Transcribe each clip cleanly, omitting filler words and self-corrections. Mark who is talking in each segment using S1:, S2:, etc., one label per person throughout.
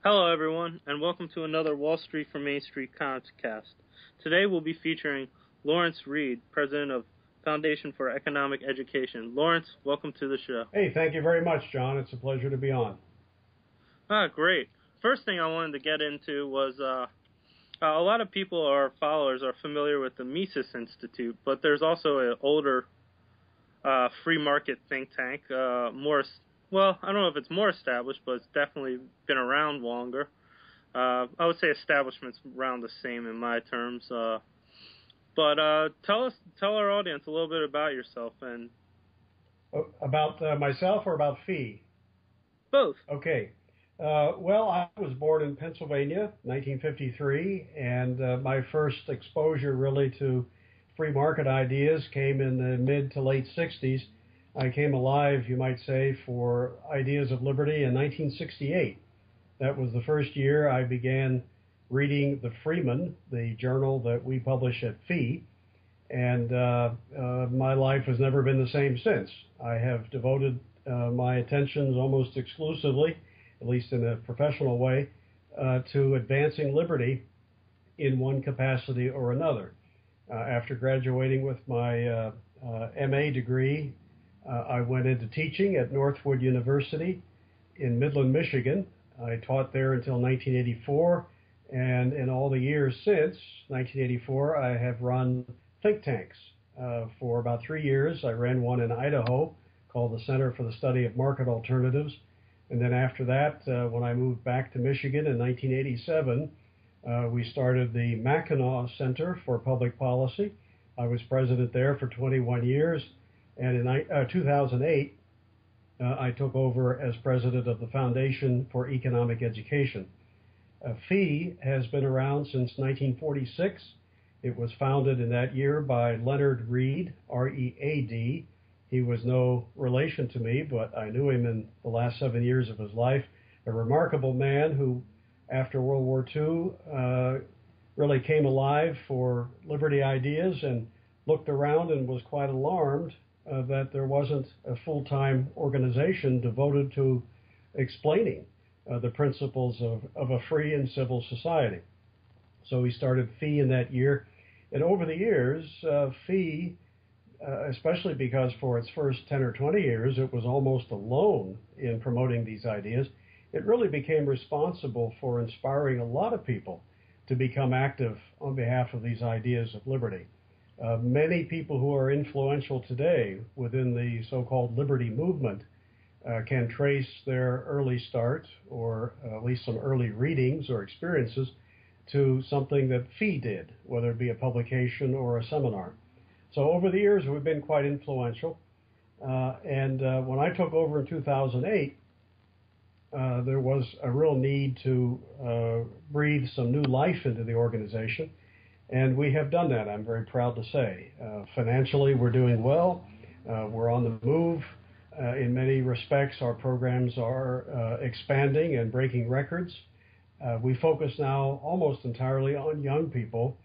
S1: Hello, everyone, and welcome to another Wall Street from Main Street podcast. Today we'll be featuring Lawrence Reed, president of Foundation for Economic Education. Lawrence, welcome to the show.
S2: Hey, thank you very much, John. It's a pleasure to be on.
S1: Great. First thing I wanted to get into was a lot of people, our followers, are familiar with the Mises Institute, but there's also an older free market think tank, I don't know if it's more established, but it's definitely been around longer. I would say establishment's around the same in my terms. But tell our audience a little bit about yourself and
S2: about myself or about fee?
S1: Both.
S2: Okay. Well, I was born in Pennsylvania, 1953, and my first exposure really to free market ideas came in the mid to late 60s. I came alive, you might say, for ideas of liberty in 1968. That was the first year I began reading the Freeman, the journal that we publish at FEE, and my life has never been the same since. I have devoted my attentions almost exclusively, at least in a professional way, to advancing liberty in one capacity or another. After graduating with my MA degree, I went into teaching at Northwood University in Midland, Michigan. I taught there until 1984, and in all the years since 1984, I have run think tanks. For about 3 years, I ran one in Idaho called the Center for the Study of Market Alternatives. And then after that, when I moved back to Michigan in 1987, we started the Mackinac Center for Public Policy. I was president there for 21 years. And in 2008, I took over as president of the Foundation for Economic Education. FEE has been around since 1946. It was founded in that year by Leonard Reed, R-E-A-D. He was no relation to me, but I knew him in the last 7 years of his life. A remarkable man who, after World War II, really came alive for liberty ideas and looked around and was quite alarmed that there wasn't a full-time organization devoted to explaining the principles of a free and civil society. So we started FEE in that year. And over the years, FEE, especially because for its first 10 or 20 years, it was almost alone in promoting these ideas, it really became responsible for inspiring a lot of people to become active on behalf of these ideas of liberty. Many people who are influential today within the so-called liberty movement can trace their early start, or at least some early readings or experiences, to something that FEE did, whether it be a publication or a seminar. So over the years, we've been quite influential. And when I took over in 2008, there was a real need to breathe some new life into the organization. And we have done that, I'm very proud to say. Financially, we're doing well. We're on the move. In many respects, our programs are expanding and breaking records. We focus now almost entirely on young people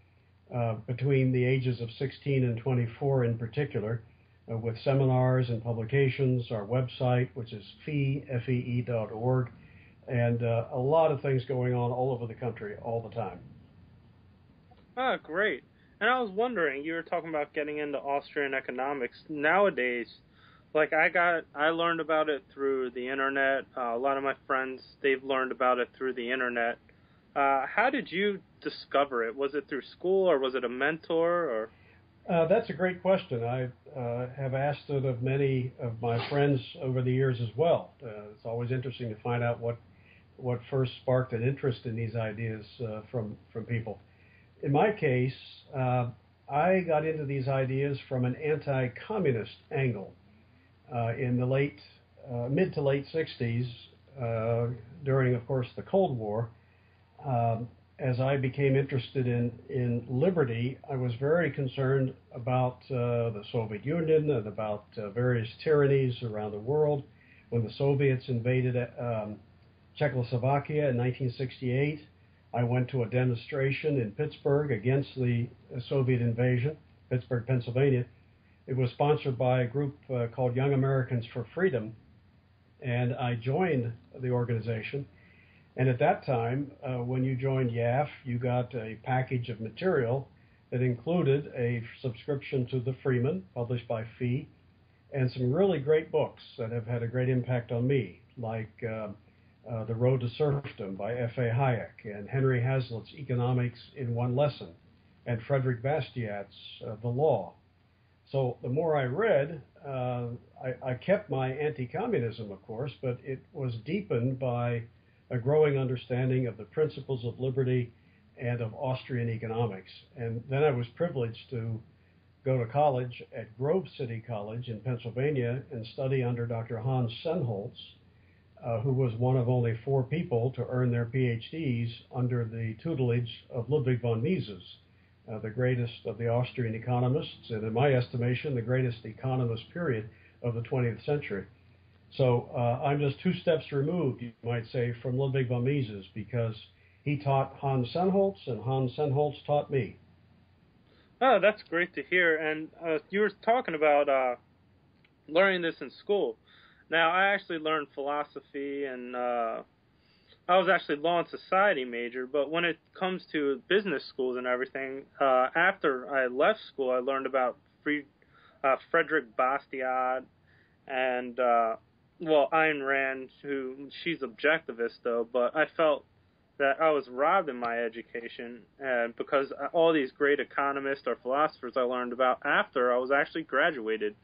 S2: between the ages of 16 and 24 in particular, with seminars and publications, our website, which is fee.org, and a lot of things going on all over the country all the time.
S1: Great. And I was wondering, you were talking about getting into Austrian economics. Nowadays, I learned about it through the internet. A lot of my friends, they've learned about it through the internet. How did you discover it? Was it through school, or was it a mentor? Or
S2: That's a great question. I have asked it of many of my friends over the years as well. It's always interesting to find out what first sparked an interest in these ideas from people. In my case, I got into these ideas from an anti-communist angle. In the mid to late 60s, during, of course, the Cold War, as I became interested in liberty, I was very concerned about the Soviet Union and about various tyrannies around the world. When the Soviets invaded Czechoslovakia in 1968, I went to a demonstration in Pittsburgh against the Soviet invasion, Pittsburgh, Pennsylvania. It was sponsored by a group called Young Americans for Freedom, and I joined the organization. And at that time, when you joined YAF, you got a package of material that included a subscription to the Freeman, published by Fee, and some really great books that have had a great impact on me, like The Road to Serfdom by F.A. Hayek, and Henry Hazlitt's Economics in One Lesson, and Frederick Bastiat's The Law. So the more I read, I kept my anti-communism, of course, but it was deepened by a growing understanding of the principles of liberty and of Austrian economics. And then I was privileged to go to college at Grove City College in Pennsylvania and study under Dr. Hans Sennholz, who was one of only 4 people to earn their PhDs under the tutelage of Ludwig von Mises, the greatest of the Austrian economists, and in my estimation, the greatest economist period of the 20th century. So I'm just 2 steps removed, you might say, from Ludwig von Mises, because he taught Hans Sennholz, and Hans Sennholz taught me.
S1: Oh, that's great to hear. And you were talking about learning this in school. Now, I actually learned philosophy, and I was actually law and society major, but when it comes to business schools and everything, after I left school, I learned about Frederick Bastiat and, Ayn Rand, she's objectivist, though, but I felt that I was robbed in my education because all these great economists or philosophers I learned about after I was actually graduated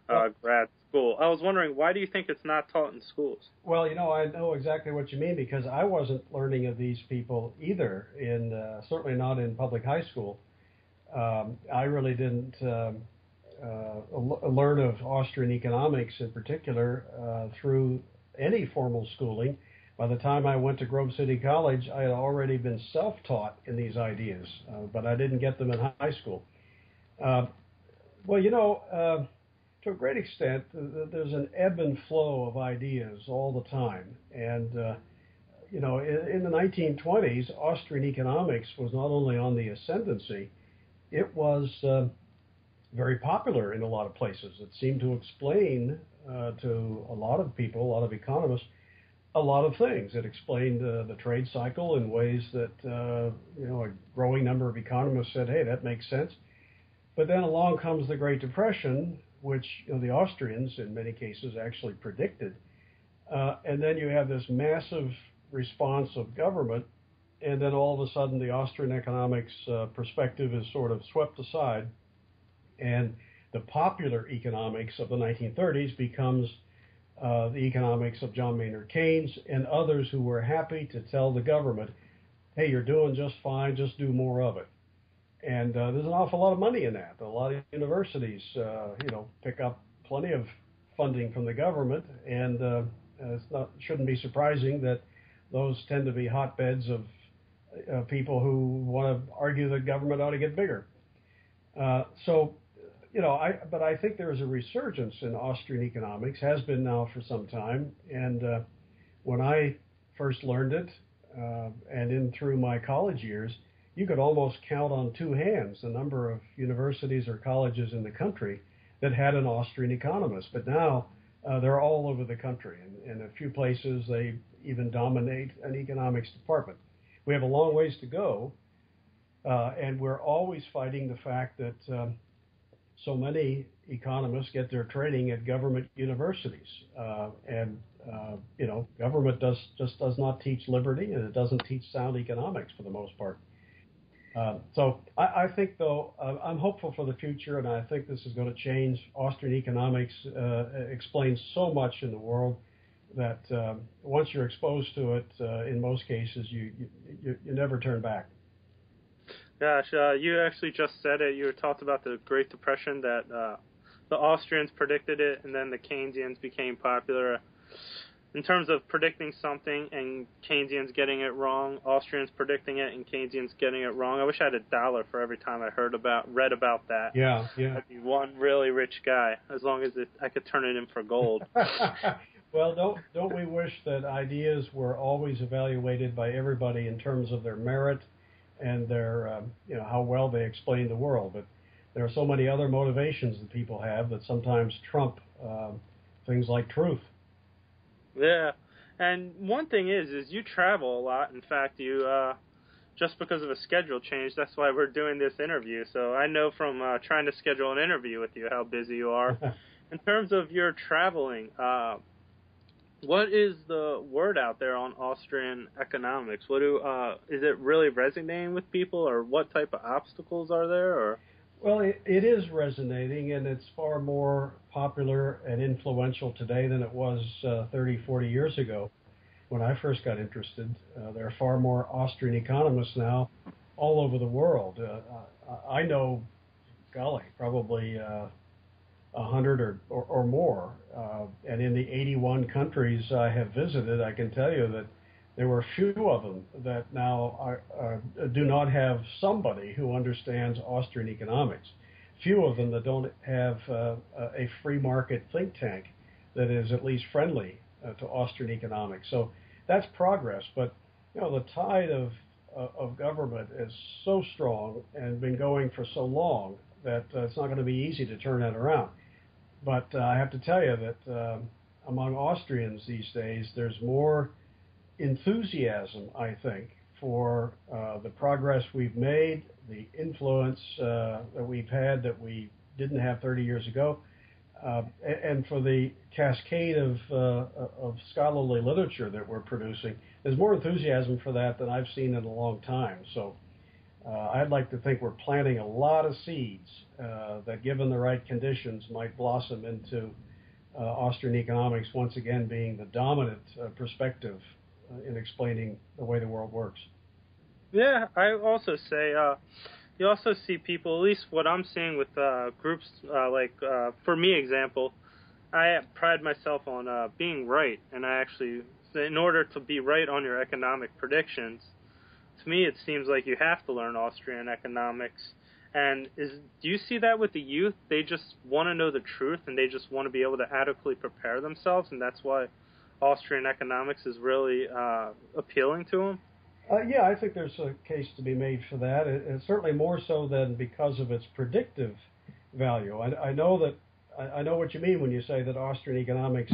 S1: grad school. I was wondering, why do you think it's not taught in schools?
S2: Well, I know exactly what you mean, because I wasn't learning of these people either, certainly not in public high school. I really didn't learn of Austrian economics in particular through any formal schooling. By the time I went to Grove City College, I had already been self-taught in these ideas, but I didn't get them in high school. To a great extent, there's an ebb and flow of ideas all the time. And, in the 1920s, Austrian economics was not only on the ascendancy, it was very popular in a lot of places. It seemed to explain to a lot of people, a lot of economists, a lot of things. It explained the trade cycle in ways that, a growing number of economists said, hey, that makes sense. But then along comes the Great Depression, which the Austrians, in many cases, actually predicted. And then you have this massive response of government, and then all of a sudden the Austrian economics perspective is sort of swept aside, and the popular economics of the 1930s becomes the economics of John Maynard Keynes and others who were happy to tell the government, hey, you're doing just fine, just do more of it. And there's an awful lot of money in that. A lot of universities, pick up plenty of funding from the government, and shouldn't be surprising that those tend to be hotbeds of people who want to argue that government ought to get bigger. But I think there is a resurgence in Austrian economics, has been now for some time. And when I first learned it, and in through my college years, you could almost count on 2 hands the number of universities or colleges in the country that had an Austrian economist. But now they're all over the country. And in a few places, they even dominate an economics department. We have a long ways to go, and we're always fighting the fact that so many economists get their training at government universities. Government just does not teach liberty, and it doesn't teach sound economics for the most part. So I think, though, I'm hopeful for the future, and I think this is going to change. Austrian economics explains so much in the world that once you're exposed to it, in most cases, you never turn back.
S1: Gosh, you actually just said it. You talked about the Great Depression, that the Austrians predicted it, and then the Keynesians became popular. In terms of predicting something and Keynesians getting it wrong, Austrians predicting it and Keynesians getting it wrong. I wish I had $1 for every time I read about that.
S2: Yeah.
S1: I'd be one really rich guy, as long as I could turn it in for gold.
S2: Well, don't we wish that ideas were always evaluated by everybody in terms of their merit and their, how well they explain the world? But there are so many other motivations that people have that sometimes trump things like truth.
S1: Yeah, And one thing is you travel a lot. In fact, you just because of a schedule change, that's why we're doing this interview. So I know from trying to schedule an interview with you how busy you are. In terms of your traveling, what is the word out there on Austrian economics? Is it really resonating with people, or what type of obstacles are there? Or
S2: Well, it is resonating, and it's far more popular and influential today than it was 30, 40 years ago when I first got interested. There are far more Austrian economists now all over the world. I know, golly, probably 100 or more. And in the 81 countries I have visited, I can tell you that there were few of them that now do not have somebody who understands Austrian economics. Few of them that don't have a free market think tank that is at least friendly to Austrian economics. So that's progress. But the tide of government is so strong and been going for so long that it's not going to be easy to turn that around. But I have to tell you that among Austrians these days, there's more enthusiasm, I think, for the progress we've made, the influence that we've had that we didn't have 30 years ago, and for the cascade of scholarly literature that we're producing. There's more enthusiasm for that than I've seen in a long time. So I'd like to think we're planting a lot of seeds that, given the right conditions, might blossom into Austrian economics once again being the dominant perspective in explaining the way the world works.
S1: yeah, I also say you also see people, at least what I'm seeing with groups for me, example, I pride myself on being right, and I actually, in order to be right on your economic predictions, to me it seems like you have to learn Austrian economics. And do you see that with the youth? They just want to know the truth, and they just want to be able to adequately prepare themselves, and that's why Austrian economics is really appealing to them?
S2: Yeah, I think there's a case to be made for that. It's certainly more so than because of its predictive value. I know what you mean when you say that Austrian economics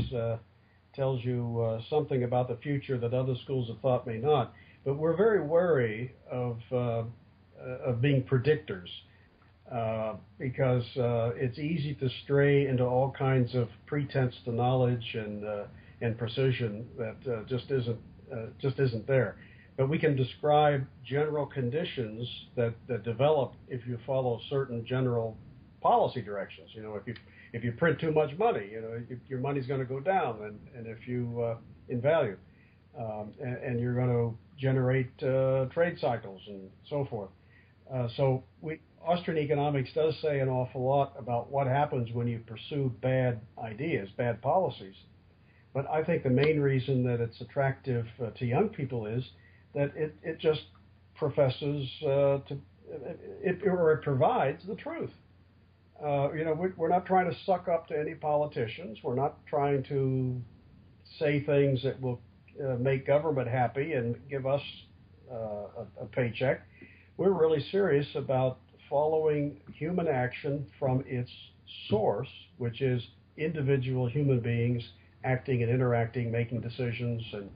S2: tells you something about the future that other schools of thought may not. But we're very wary of being predictors because it's easy to stray into all kinds of pretense to knowledge and precision that just isn't there. But we can describe general conditions that develop if you follow certain general policy directions. If you print too much money, your money's going to go down, and if you in value, and you're going to generate trade cycles and so forth. So Austrian economics does say an awful lot about what happens when you pursue bad ideas, bad policies. But I think the main reason that it's attractive to young people is that it just professes it provides the truth. We're not trying to suck up to any politicians. We're not trying to say things that will make government happy and give us a paycheck. We're really serious about following human action from its source, which is individual human beings acting and interacting, making decisions, and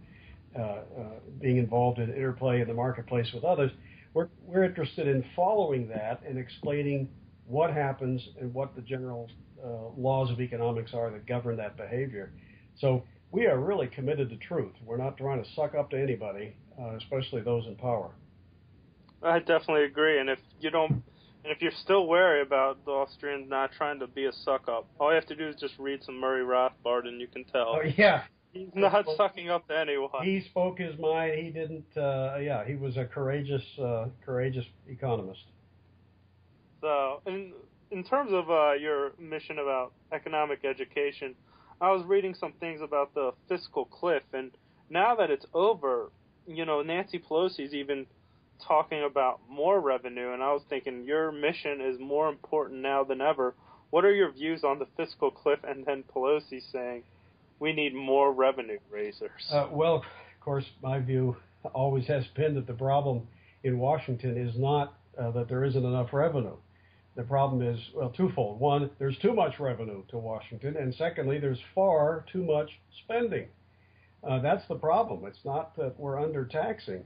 S2: being involved in interplay in the marketplace with others. We're interested in following that and explaining what happens and what the general laws of economics are that govern that behavior. So we are really committed to truth. We're not trying to suck up to anybody, especially those in power.
S1: I definitely agree. And if you're still wary about the Austrians not trying to be a suck up, all you have to do is just read some Murray Rothbard, and you can tell.
S2: Oh yeah.
S1: He's not sucking up to anyone.
S2: He spoke his mind. He didn't. He was a courageous economist.
S1: So, in terms of your mission about economic education, I was reading some things about the fiscal cliff, and now that it's over, Nancy Pelosi's even talking about more revenue, and I was thinking your mission is more important now than ever. What are your views on the fiscal cliff, and then Pelosi saying we need more revenue raisers?
S2: Well, of course, my view always has been that the problem in Washington is not that there isn't enough revenue. The problem is, twofold. One, there's too much revenue to Washington, and secondly, there's far too much spending. That's the problem. It's not that we're undertaxing.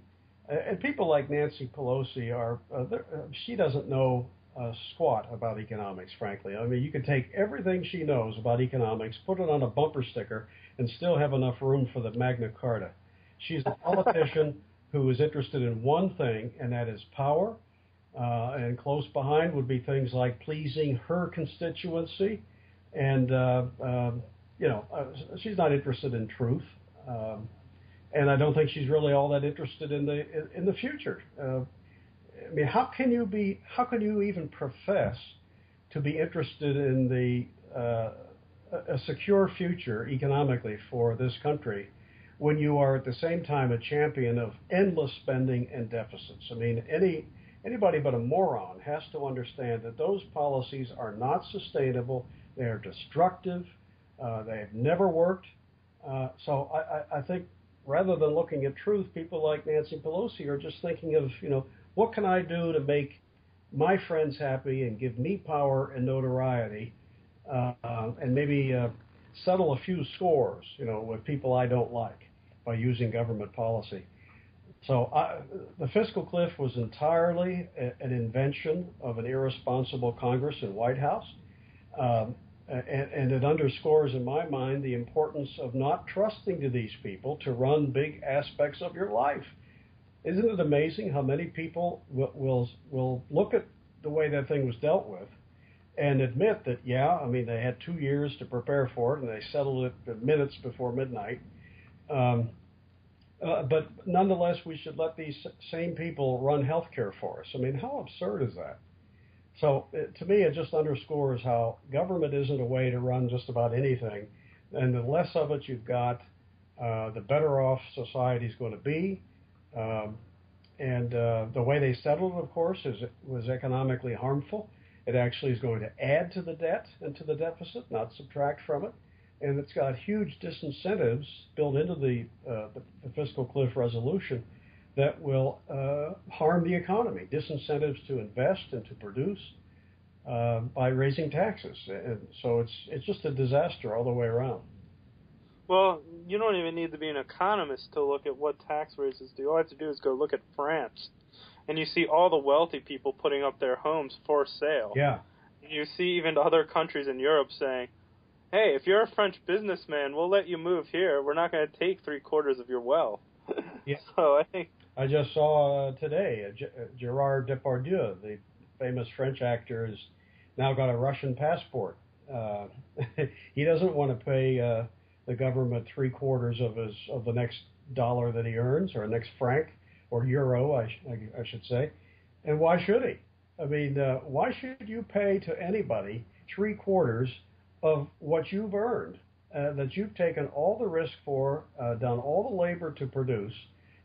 S2: And people like Nancy Pelosi she doesn't know squat about economics, frankly. I mean, you could take everything she knows about economics, put it on a bumper sticker, and still have enough room for the Magna Carta. She's a politician who is interested in one thing, and that is power. And close behind would be things like pleasing her constituency. And, she's not interested in truth. And I don't think she's really all that interested in the future. I mean, how can you even profess to be interested in a secure future economically for this country when you are at the same time a champion of endless spending and deficits? I mean, anybody but a moron has to understand that those policies are not sustainable. They are destructive. They have never worked. So I think rather than looking at truth, people like Nancy Pelosi are just thinking of, what can I do to make my friends happy and give me power and notoriety, and maybe settle a few scores, with people I don't like by using government policy. So the fiscal cliff was entirely an invention of an irresponsible Congress and White House. And it underscores, in my mind, the importance of not trusting to these people to run big aspects of your life. Isn't it amazing how many people will look at the way that thing was dealt with and admit that, they had 2 years to prepare for it and they settled it minutes before midnight. But nonetheless, we should let these same people run healthcare for us. I mean, how absurd is that? So to me, it just underscores how government isn't a way to run just about anything. And the less of it you've got, the better off society is going to be. And the way they settled it, of course, was economically harmful. It actually is going to add to the debt and to the deficit, not subtract from it. And it's got huge disincentives built into the fiscal cliff resolution that will harm the economy, disincentives to invest and to produce by raising taxes. And so it's just a disaster all the way around.
S1: Well, you don't even need to be an economist to look at what tax raises do. All you have to do is go look at France, and you see all the wealthy people putting up their homes for sale.
S2: Yeah.
S1: And you see even other countries in Europe saying, hey, if you're a French businessman, we'll let you move here. We're not going to take 3/4 of your wealth.
S2: Yeah.
S1: So I think
S2: I just saw today Gerard Depardieu, the famous French actor, has now got a Russian passport. He doesn't want to pay the government 3/4 of the next dollar that he earns, or next franc, or euro, I should say. And why should he? I mean, why should you pay to anybody 3/4 of what you've earned, that you've taken all the risk for, done all the labor to produce?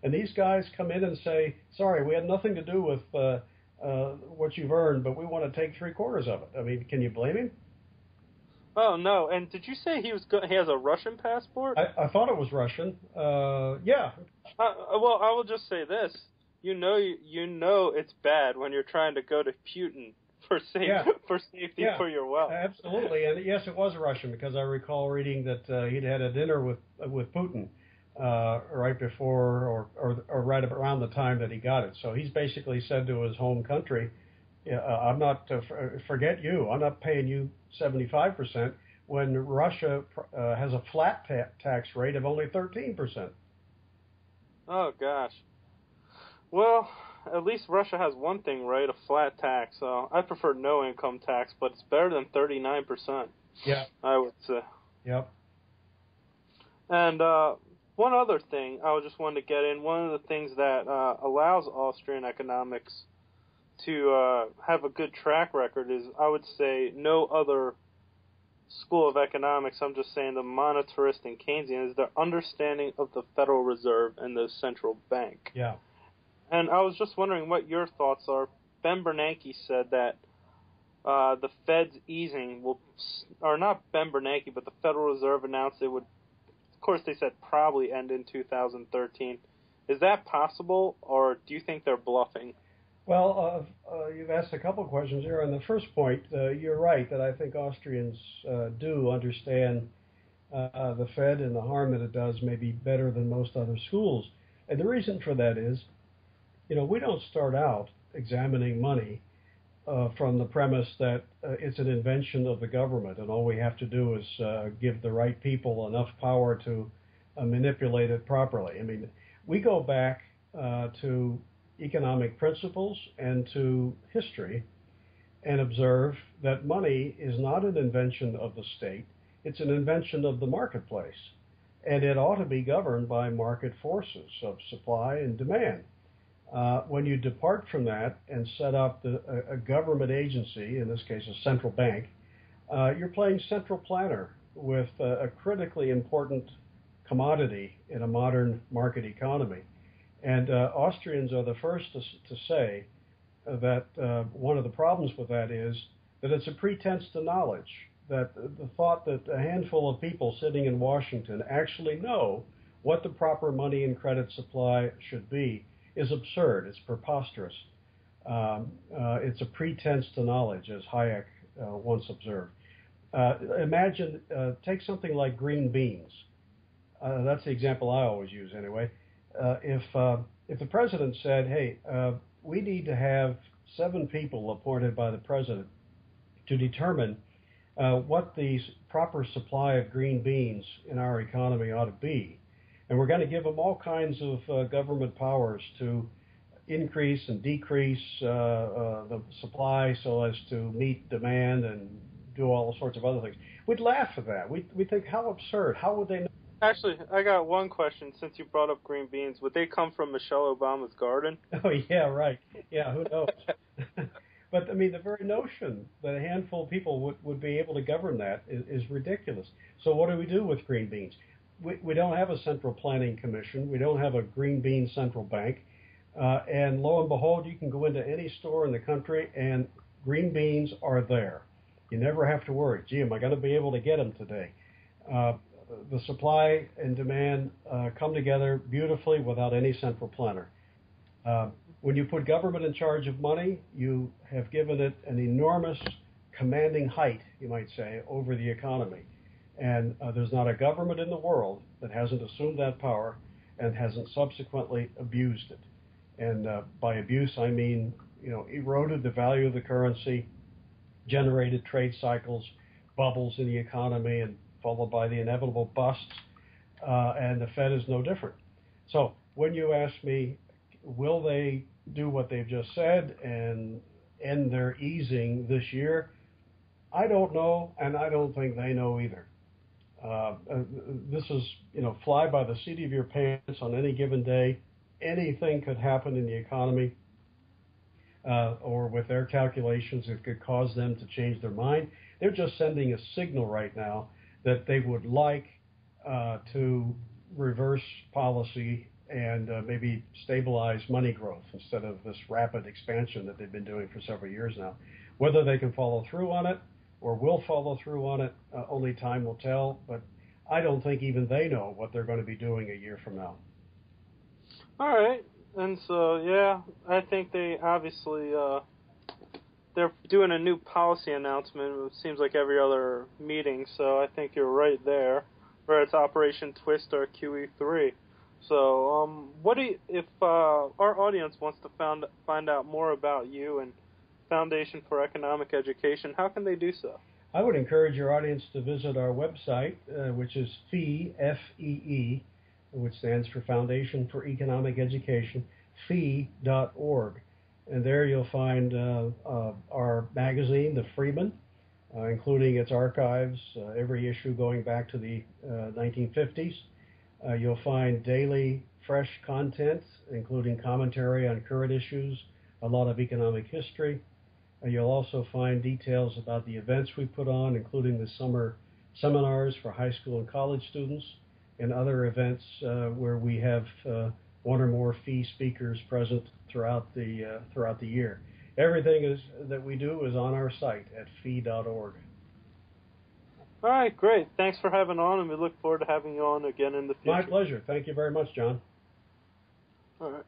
S2: And these guys come in and say, sorry, we had nothing to do with what you've earned, but we want to take 3/4 of it. I mean, can you blame him?
S1: Oh, no. And did you say he has a Russian passport?
S2: I thought it was Russian. Yeah.
S1: Well, I will just say this. You know it's bad when you're trying to go to Putin for safety for your wealth.
S2: Absolutely. And yes, it was Russian, because I recall reading that he'd had a dinner with Putin right before or right around the time that he got it. So he's basically said to his home country, I'm not, forget you, I'm not paying you 75% when Russia has a flat tax rate of only 13%.
S1: Oh, gosh. Well, at least Russia has one thing right, a flat tax. So I prefer no income tax, but it's better than 39%.
S2: Yeah.
S1: I would say.
S2: Yep.
S1: And one other thing I just wanted to get in, one of the things that allows Austrian economics to have a good track record is, I would say, no other school of economics, I'm just saying the monetarist and Keynesian, is their understanding of the Federal Reserve and the central bank.
S2: Yeah.
S1: And I was just wondering what your thoughts are. Ben Bernanke said that the Fed's easing or not Ben Bernanke, but the Federal Reserve announced it would, of course they said probably end in 2013. Is that possible, or do you think they're bluffing?
S2: Well, you've asked a couple of questions here. On the first point, you're right that I think Austrians do understand the Fed and the harm that it does may be better than most other schools. And the reason for that is, we don't start out examining money from the premise that it's an invention of the government and all we have to do is give the right people enough power to manipulate it properly. I mean, we go back to economic principles and to history and observe that money is not an invention of the state, it's an invention of the marketplace. And it ought to be governed by market forces of supply and demand. When you depart from that and set up a government agency, in this case a central bank, you're playing central planner with a critically important commodity in a modern market economy. And Austrians are the first to say that one of the problems with that is that it's a pretense to knowledge, that the thought that a handful of people sitting in Washington actually know what the proper money and credit supply should be is absurd. It's preposterous. It's a pretense to knowledge, as Hayek once observed. Imagine, take something like green beans. That's the example I always use anyway. If the president said, hey, we need to have 7 people appointed by the president to determine what the proper supply of green beans in our economy ought to be, and we're going to give them all kinds of government powers to increase and decrease the supply so as to meet demand and do all sorts of other things. We'd laugh at that. We'd think, how absurd. How would they know?
S1: Actually, I got one question since you brought up green beans. Would they come from Michelle Obama's garden?
S2: Oh, yeah, right. Yeah, who knows? But, I mean, the very notion that a handful of people would be able to govern that is ridiculous. So what do we do with green beans? We don't have a central planning commission. We don't have a green bean central bank. And lo and behold, you can go into any store in the country and green beans are there. You never have to worry, gee, am I going to be able to get them today? The supply and demand come together beautifully without any central planner. When you put government in charge of money, you have given it an enormous commanding height, you might say, over the economy. And there's not a government in the world that hasn't assumed that power and hasn't subsequently abused it. And by abuse, I mean, eroded the value of the currency, generated trade cycles, bubbles in the economy, and followed by the inevitable busts. And the Fed is no different. So when you ask me, will they do what they've just said and end their easing this year? I don't know, and I don't think they know either. This is, fly by the seat of your pants on any given day. Anything could happen in the economy, or with their calculations, it could cause them to change their mind. They're just sending a signal right now that they would like to reverse policy and maybe stabilize money growth instead of this rapid expansion that they've been doing for several years now. Whether they can follow through on it or will follow through on it, only time will tell, but I don't think even they know what they're going to be doing a year from now.
S1: All right, and so, yeah, I think they obviously, they're doing a new policy announcement, it seems like every other meeting, so I think you're right there, where it's Operation Twist or QE3. So, if our audience wants to find out more about you and Foundation for Economic Education, how can they do so?
S2: I would encourage your audience to visit our website, which is FEE, F-E-E, which stands for Foundation for Economic Education, fee.org. And there you'll find our magazine, The Freeman, including its archives, every issue going back to the 1950s. You'll find daily fresh content, including commentary on current issues, a lot of economic history. You'll also find details about the events we put on, including the summer seminars for high school and college students, and other events where we have one or more fee speakers present throughout the year. Everything that we do is on our site at fee.org.
S1: All right, great. Thanks for having on, and we look forward to having you on again in the future.
S2: My pleasure. Thank you very much, John.
S1: All right.